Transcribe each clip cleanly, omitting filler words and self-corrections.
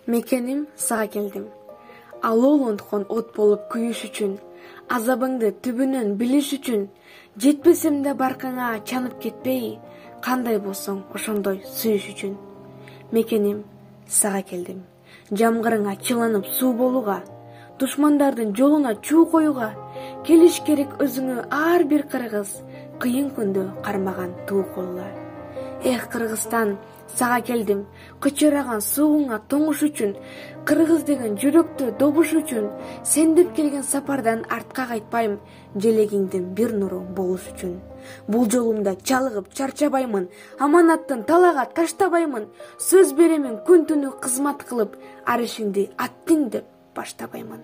Мекеним сага келдим. Алоолондукон от болуп күйүш үчүн, азабыңды түбүнөн билиш үчүн, жетпесем да баркыңа чанып кетпей, кандай болсоң ошондой сүйүш үчүн. Мекеним сага келдим. Жамгырыңа чыланып суу болууга, душмандардын жолуна чуу коюуга, келиш керек өзүңө ар бир кыргыз, кыйын күндө кармаган туу колуна. Эх, Кыргызстан, сага келдим, кычыраган сууңа тоңуш үчүн, кыргыз деген жүрөктө добуш үчүн, сен деп келген сапардан артка кайтпайм, желегиңдин бир нуру болуш үчүн. Бул жолумда чалыгып чарчабаймын, аманаттын талага таштабаймын, сөз беремин күн түнү кызмат кылып, ар ишиңди аттың деп баштабаймын.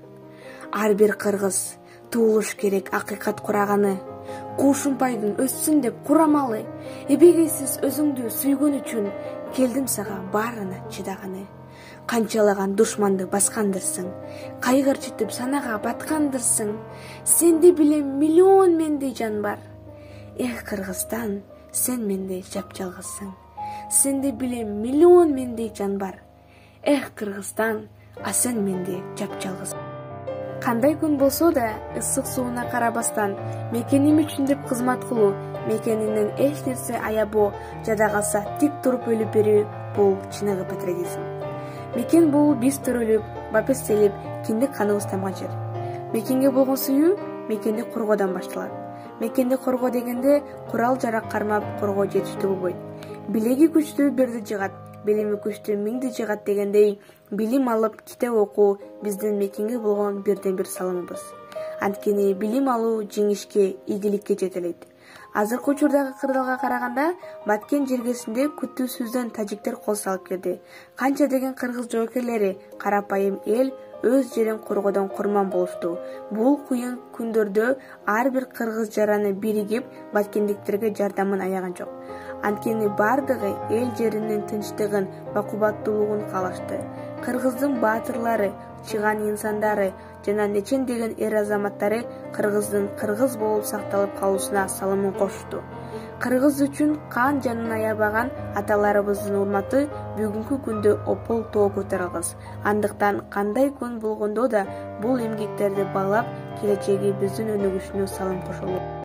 Ар бир кыргыз туулуш керек акыйкат кураганы, куушумпайдын өссүн деп курамалы, эбегейсиз өзүңдү сүйгөн үчүн, келдим сага баарына чыдаганы. Канчалаган душманды баскандырсың, кайгырчытып санага баткандырсың, сенде билем миллион мендей жан бар. Эх, Кыргызстан, сен мендей жапжалгызсың, сенде билем миллион мендей жан бар. Эх, Кыргызстан, а сен менде жапжалгыз. Кандай күн болсо да ысык сууна карабастан, мекеним үчүн деп кызмат кылуу, мекениңден эч нерсе аябоо, жада калса тик туруп өлүп берүү, бул чыныгы патриотизм. Мекен бул биз төрөлүп, бапестелип, киндик каныбыз тамган жер. Мекенге болгон сүйүү мекенди коргоодон башталат. Мекенди коргоо дегенде курал жарак кармап коргоо жетиштүү болбойт. Билеги күчтүү бирди жыгат, билими күчтүү миңди жыгат дегендей, билим алып китеп окуу биздин мекенге болгон бирден бир салымыбыз. Анткени билим алуу жеңишке, ийгиликке жетелейт. Азыркы учурдагы кырдаалга караганда Баткен жергесинде күтүүсүздөн тажиктер кол салып келди. Канча деген кыргыз жоокерлери, карапайым эл өз жерин коргоодон курман болушту. Бул кыйын күндөрдө ар бир кыргыз жараны биригип баткендиктерге жардамын аяган жок. Анткени бардыгы эл жеринин тынчтыгын, бакубаттуулугун каалашты. Кыргыздын баатырлары, чыган инсандары жана нечен деген эр азаматтары кыргыздын кыргыз болуп сакталып калуусуна салымын кошту. Кыргыз үчүн кан жанын аябаган аталарыбыздын урматы бүгүнкү күндө опол тоо көтөрө алгыс. Андыктан кандай күн болгондо да бул эмгектерди баалап, келечеги биздин өнүгүшүнө салым кошолу.